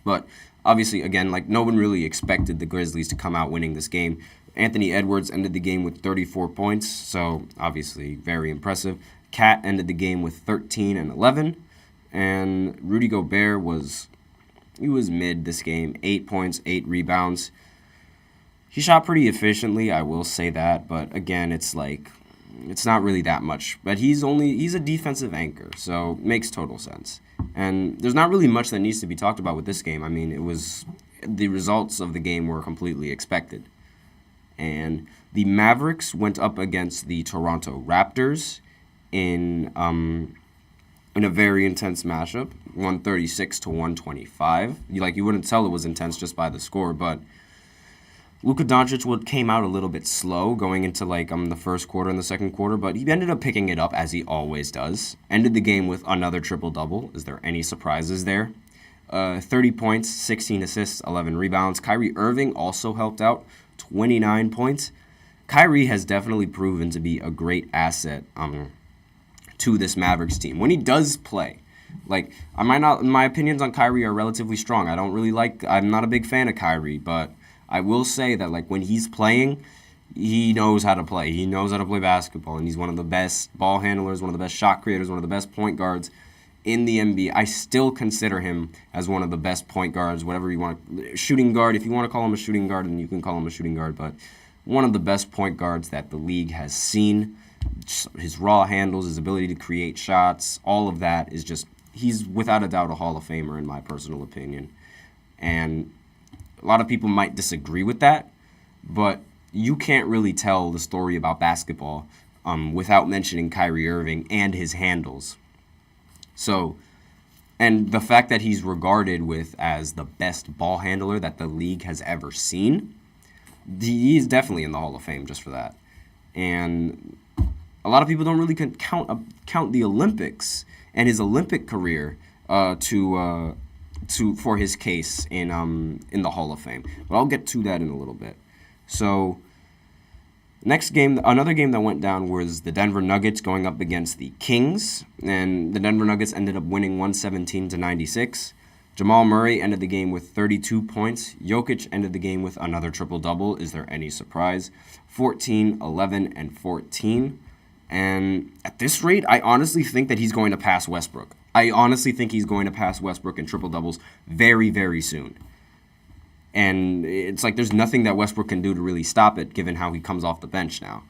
But obviously, again, like, no one really expected the Grizzlies to come out winning this game. Anthony Edwards ended the game with 34 points, so obviously very impressive. Cat ended the game with 13 and 11, and Rudy Gobert was mid this game, 8 points, 8 rebounds. He shot pretty efficiently, I will say that, but again, it's not really that much. But he's a defensive anchor, so it makes total sense. And there's not really much that needs to be talked about with this game. I mean, the results of the game were completely expected. And the Mavericks went up against the Toronto Raptors in a very intense matchup, 136 to 125. You wouldn't tell it was intense just by the score, but Luka Doncic came out a little bit slow going into the first quarter and the second quarter, but he ended up picking it up as he always does. Ended the game with another triple-double. Is there any surprises there? 30 points, 16 assists, 11 rebounds. Kyrie Irving also helped out, 29 points. Kyrie has definitely proven to be a great asset to this Mavericks team when he does play. My opinions on Kyrie are relatively strong. I'm not a big fan of Kyrie, but I will say that when he's playing, he knows how to play. He knows how to play basketball, and he's one of the best ball handlers, one of the best shot creators, one of the best point guards in the NBA. I still consider him as one of the best point guards, whatever you want. Shooting guard, if you want to call him a shooting guard, then you can call him a shooting guard, but one of the best point guards that the league has seen. His raw handles, his ability to create shots, all of that is just, he's without a doubt a Hall of Famer in my personal opinion. And a lot of people might disagree with that, but you can't really tell the story about basketball without mentioning Kyrie Irving and his handles. So, and the fact that he's regarded as the best ball handler that the league has ever seen, he's definitely in the Hall of Fame just for that. And a lot of people don't really count the Olympics and his Olympic career for his case in the Hall of Fame. But I'll get to that in a little bit. So, next game, another game that went down was the Denver Nuggets going up against the Kings, and the Denver Nuggets ended up winning 117 to 96. Jamal Murray ended the game with 32 points. Jokic ended the game with another triple-double. Is there any surprise? 14, 11, and 14. And at this rate, I honestly think that he's going to pass Westbrook. I honestly think he's going to pass Westbrook in triple-doubles very, very soon. And it's there's nothing that Westbrook can do to really stop it, given how he comes off the bench now.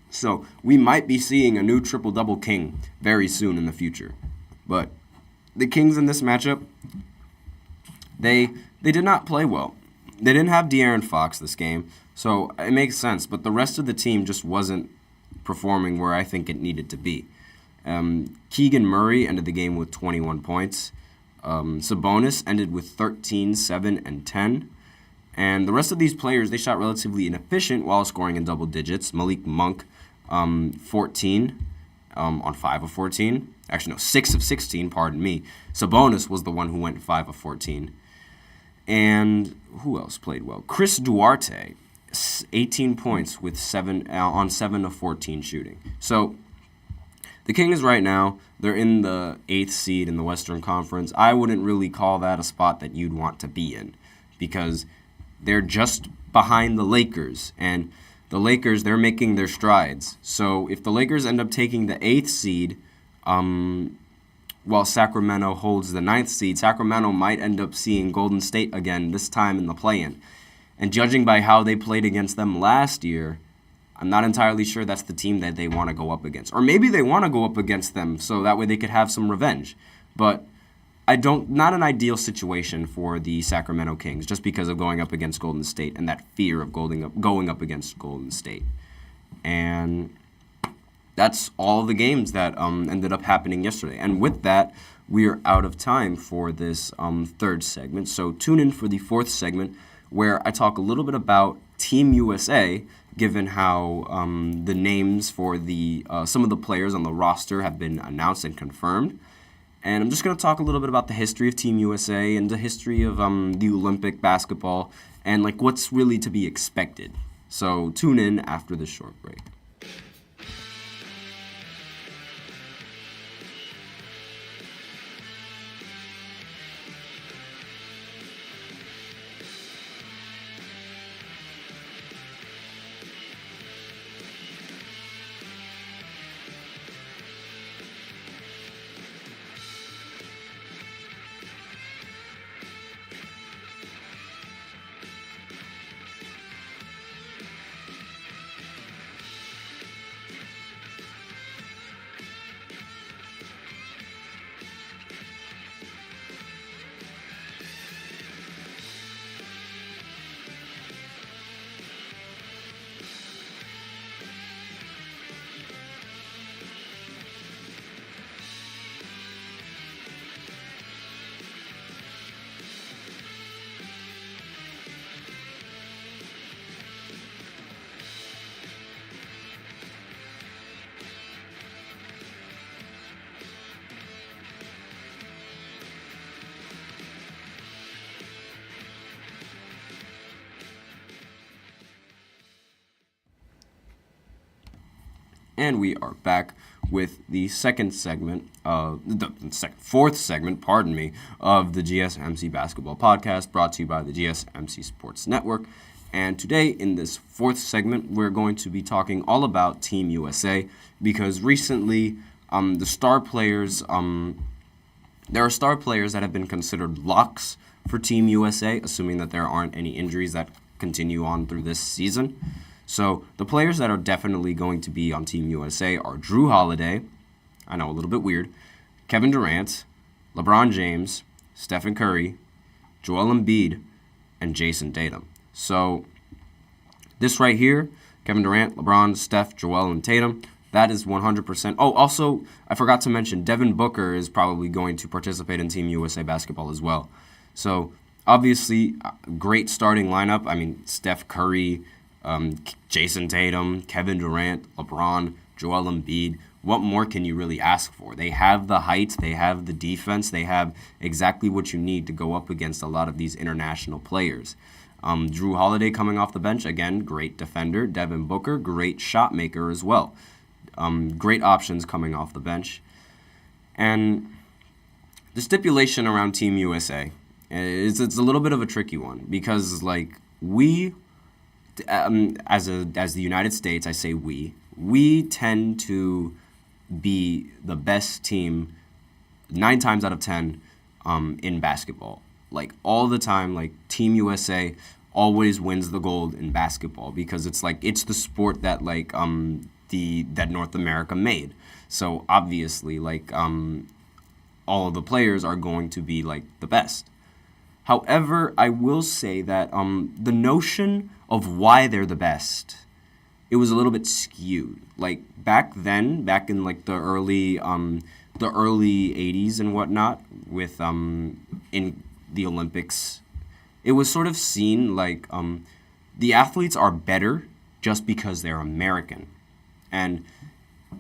So we might be seeing a new triple-double king very soon in the future. But the Kings in this matchup, they did not play well. They didn't have De'Aaron Fox this game, so it makes sense. But the rest of the team just wasn't performing where I think it needed to be. Keegan Murray ended the game with 21 points. Sabonis ended with 13, 7, and 10. And the rest of these players, they shot relatively inefficient while scoring in double digits. Malik Monk, 14. on 5 of 14. Actually, no, 6 of 16, pardon me. Sabonis was the one who went 5 of 14. And who else played well? Chris Duarte, 18 points with 7 of 14 shooting. So the Kings right now, they're in the 8th seed in the Western Conference. I wouldn't really call that a spot that you'd want to be in because they're just behind the Lakers. And the Lakers, they're making their strides. So if the Lakers end up taking the 8th seed, while Sacramento holds the 9th seed, Sacramento might end up seeing Golden State again, this time in the play-in. And judging by how they played against them last year, I'm not entirely sure that's the team that they want to go up against. Or maybe they want to go up against them so that way they could have some revenge. But not an ideal situation for the Sacramento Kings just because of going up against Golden State and that fear of going up against Golden State. And that's all the games that ended up happening yesterday. And with that, we are out of time for this third segment. So tune in for the fourth segment where I talk a little bit about Team USA, given how the names for some of the players on the roster have been announced and confirmed. And I'm just going to talk a little bit about the history of Team USA and the history of the Olympic basketball and like what's really to be expected. So tune in after this short break. And we are back with the fourth segment, of the GSMC Basketball Podcast, brought to you by the GSMC Sports Network. And today, in this fourth segment, we're going to be talking all about Team USA, because recently, there are star players that have been considered locks for Team USA, assuming that there aren't any injuries that continue on through this season. So the players that are definitely going to be on Team USA are Drew Holiday, I know, a little bit weird, Kevin Durant, LeBron James, Stephen Curry, Joel Embiid, and Jason Tatum. So this right here, Kevin Durant, LeBron, Steph, Joel, and Tatum, that is 100%. Oh, also, I forgot to mention, Devin Booker is probably going to participate in Team USA basketball as well. So obviously, great starting lineup. I mean, Steph Curry, Jason Tatum, Kevin Durant, LeBron, Joel Embiid. What more can you really ask for? They have the height, they have the defense, they have exactly what you need to go up against a lot of these international players. Drew Holiday coming off the bench, again, great defender. Devin Booker, great shot maker as well. Great options coming off the bench. And the stipulation around Team USA it's a little bit of a tricky one because, like, we, as the United States, I say we tend to be the best team 9 times out of 10 in basketball. Like, all the time, like, Team USA always wins the gold in basketball because it's the sport that, like, that North America made. So obviously, like, all of the players are going to be, like, the best. However, I will say that the notion of why they're the best, it was a little bit skewed. Like, back in like the early 80s and whatnot, with in the Olympics, it was sort of seen like the athletes are better just because they're American. And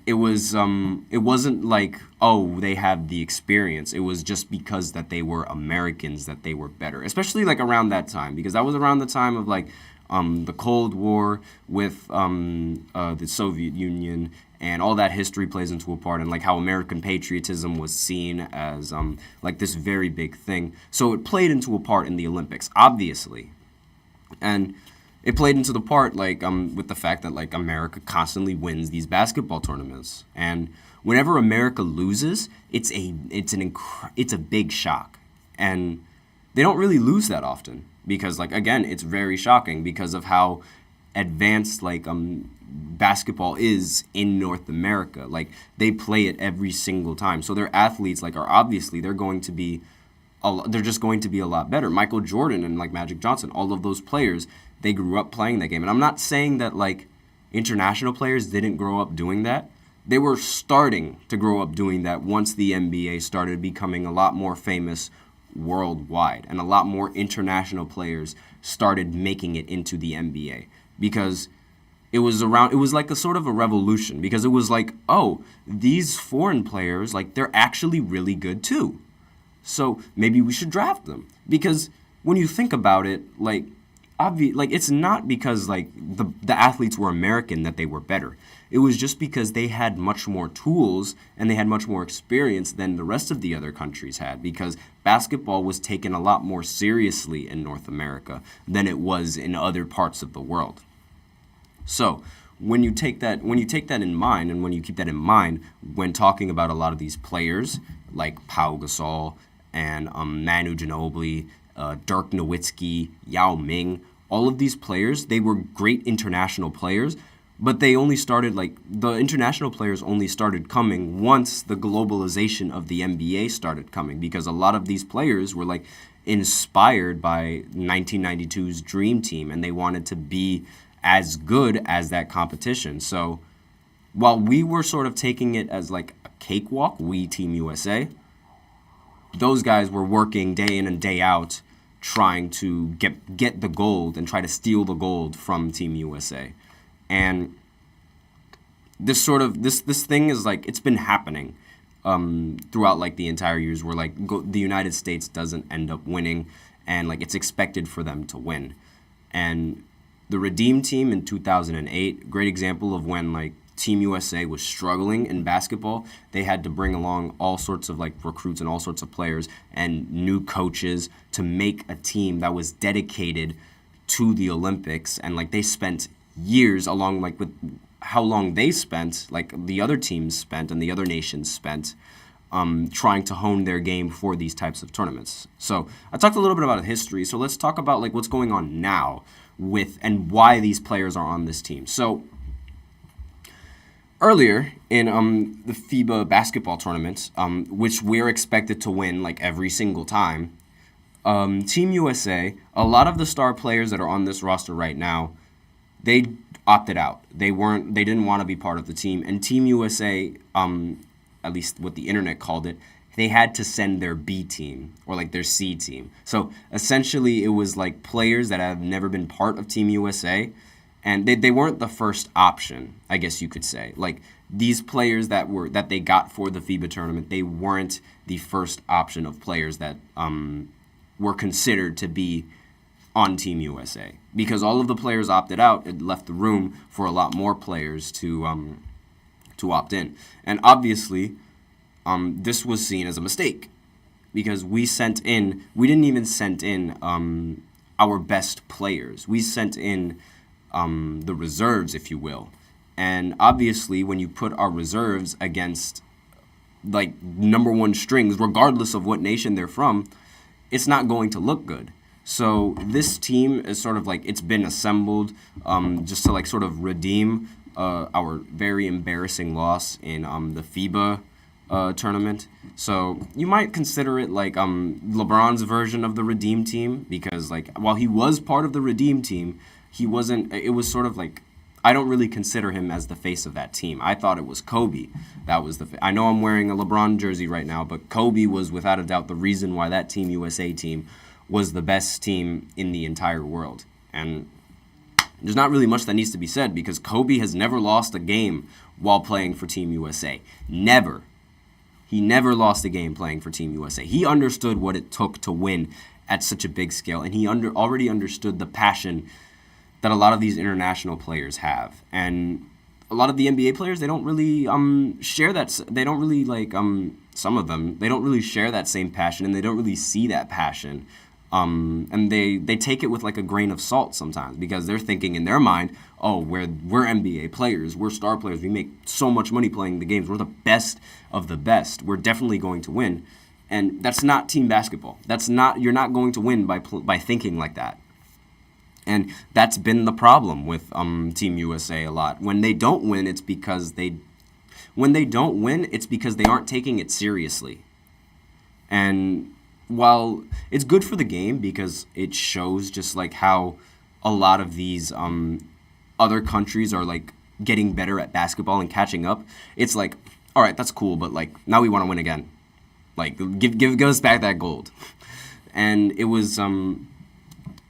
it wasn't like, oh, they have the experience. It was just because that they were Americans that they were better, especially like around that time, because that was around the time of like the Cold War with the Soviet Union, and all that history plays into a part, and like how American patriotism was seen as like this very big thing. So it played into a part in the Olympics, obviously, and it played into the part like with the fact that like America constantly wins these basketball tournaments, and whenever America loses, it's a big shock, and they don't really lose that often because like again, it's very shocking because of how advanced like basketball is in North America. Like they play it every single time, so their athletes like are obviously they're just going to be a lot better. Michael Jordan and like Magic Johnson, all of those players, they grew up playing that game. And I'm not saying that like international players didn't grow up doing that. They were starting to grow up doing that once the NBA started becoming a lot more famous worldwide, and a lot more international players started making it into the NBA, because it was like a sort of a revolution, because it was like, oh, these foreign players, like they're actually really good too. So maybe we should draft them. Because when you think about it, like it's not because like the athletes were American that they were better. It was just because they had much more tools and they had much more experience than the rest of the other countries had, because basketball was taken a lot more seriously in North America than it was in other parts of the world. So when you take that in mind, and when you keep that in mind when talking about a lot of these players like Pau Gasol and Manu Ginobili, Dirk Nowitzki, Yao Ming, all of these players, they were great international players, but the international players only started coming once the globalization of the NBA started coming, because a lot of these players were like inspired by 1992's Dream Team, and they wanted to be as good as that competition. So while we were sort of taking it as like a cakewalk, we Team USA, those guys were working day in and day out trying to get the gold and try to steal the gold from Team USA. And this thing is like, it's been happening throughout like the entire years, where like the United States doesn't end up winning, and like it's expected for them to win. And the Redeem Team in 2008, great example of when like Team USA was struggling in basketball. They had to bring along all sorts of like recruits and all sorts of players and new coaches to make a team that was dedicated to the Olympics. And like they spent years, along like with how long they spent, like the other teams spent and the other nations spent, trying to hone their game for these types of tournaments. So I talked a little bit about history. So let's talk about like what's going on now with and why these players are on this team. So earlier in the FIBA basketball tournaments, which we're expected to win like every single time, Team USA, a lot of the star players that are on this roster right now, they opted out. They didn't want to be part of the team. And Team USA, at least what the internet called it, they had to send their B team or like their C team. So essentially it was like players that have never been part of Team USA, and they weren't the first option, I guess you could say. Like these players that they got for the FIBA tournament, they weren't the first option of players that were considered to be on Team USA, because all of the players opted out. It left the room for a lot more players to opt in. And obviously, this was seen as a mistake, because we didn't even send in our best players. We sent in the reserves, if you will. And obviously, when you put our reserves against like number one strings, regardless of what nation they're from, it's not going to look good. So this team is sort of like, it's been assembled just to like sort of redeem our very embarrassing loss in the FIBA tournament. So you might consider it like LeBron's version of the Redeem Team, because like while he was part of the Redeem Team, he wasn't. It was sort of like, I don't really consider him as the face of that team. I thought it was Kobe that was the. I know I'm wearing a LeBron jersey right now, but Kobe was without a doubt the reason why that Team USA team was the best team in the entire world. And there's not really much that needs to be said because Kobe has never lost a game while playing for Team USA. Never. He never lost a game playing for Team USA. He understood what it took to win at such a big scale, and he already understood the passion that a lot of these international players have. And a lot of the NBA players, they don't really share that. They don't really some of them, they don't really share that same passion, and they don't really see that passion. And they take it with like a grain of salt sometimes because they're thinking in their mind, oh, we're NBA players, we're star players, we make so much money playing the games, we're the best of the best, we're definitely going to win. And that's not team basketball. You're not going to win by thinking like that. And that's been the problem with Team USA a lot. When they don't win, it's because they aren't taking it seriously. And while it's good for the game because it shows just like how a lot of these other countries are like getting better at basketball and catching up, it's like, all right, that's cool, but like now we want to win again. Like give us back that gold. And it was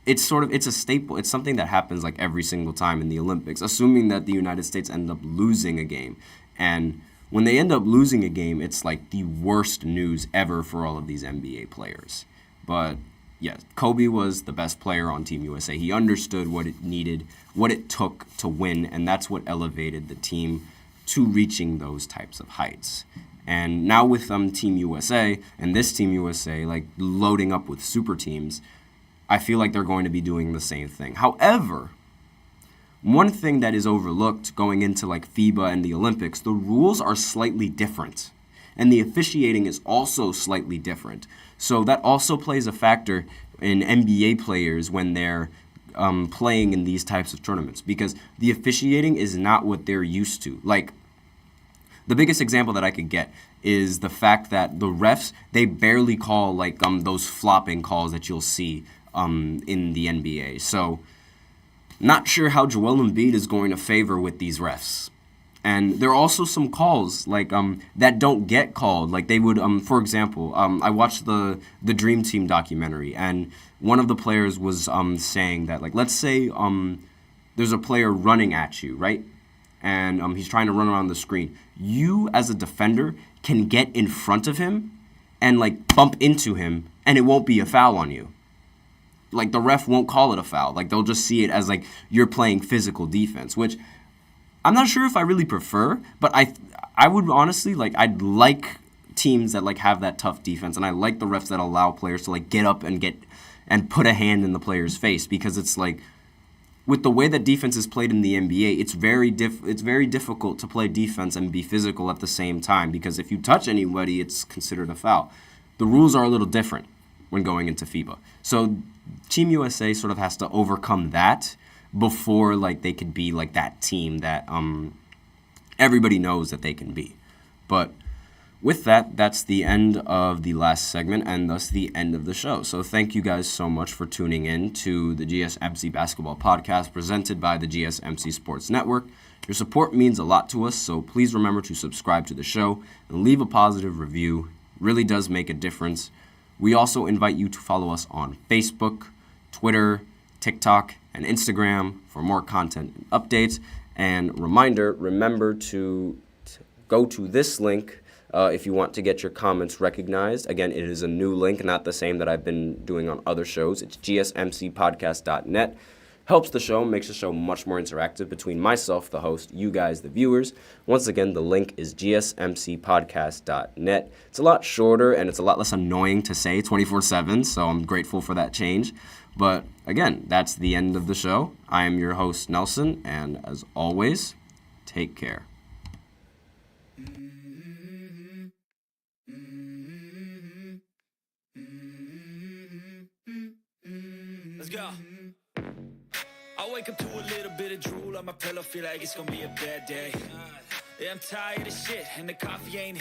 it's a staple. It's something that happens like every single time in the Olympics, assuming that the United States end up losing a game. And when they end up losing a game, it's like the worst news ever for all of these NBA players. But yeah, Kobe was the best player on Team USA. He understood what it needed, what it took to win, and that's what elevated the team to reaching those types of heights. And now with Team USA and this Team USA like loading up with super teams, I feel like they're going to be doing the same thing. However, one thing that is overlooked going into like FIBA and the Olympics, the rules are slightly different. And the officiating is also slightly different. So that also plays a factor in NBA players when they're playing in these types of tournaments because the officiating is not what they're used to. Like, the biggest example that I could get is the fact that the refs, they barely call like those flopping calls that you'll see in the NBA. So, not sure how Joel Embiid is going to favor with these refs. And there are also some calls like that don't get called. Like they would, for example, I watched the Dream Team documentary, and one of the players was saying that, like, let's say there's a player running at you, right? And he's trying to run around the screen. You, as a defender, can get in front of him and like bump into him, and it won't be a foul on you. Like the ref won't call it a foul. Like they'll just see it as like you're playing physical defense, which I'm not sure if I really prefer, but I would honestly I'd like teams that like have that tough defense, and I like the refs that allow players to like get up and put a hand in the player's face, because it's like with the way that defense is played in the NBA, it's very difficult to play defense and be physical at the same time, because if you touch anybody, it's considered a foul. The rules are a little different when going into FIBA. So Team USA sort of has to overcome that before like they could be like that team that everybody knows that they can be. But with that, that's the end of the last segment and thus the end of the show. So thank you guys so much for tuning in to the GSMC Basketball Podcast presented by the GSMC Sports Network. Your support means a lot to us, so please remember to subscribe to the show and leave a positive review. It really does make a difference. We also invite you to follow us on Facebook, Twitter, TikTok, and Instagram for more content and updates. And reminder, remember to go to this link if you want to get your comments recognized. Again, it is a new link, not the same that I've been doing on other shows. It's gsmcpodcast.net. Helps the show, makes the show much more interactive between myself, the host, you guys, the viewers. Once again, the link is gsmcpodcast.net. It's a lot shorter and it's a lot less annoying to say 24/7, so I'm grateful for that change. But again, that's the end of the show. I am your host, Nelson, and as always, take care. Let's go. I wake up to a little bit of drool on my pillow, feel like it's gonna be a bad day. Yeah, I'm tired of shit, and the coffee ain't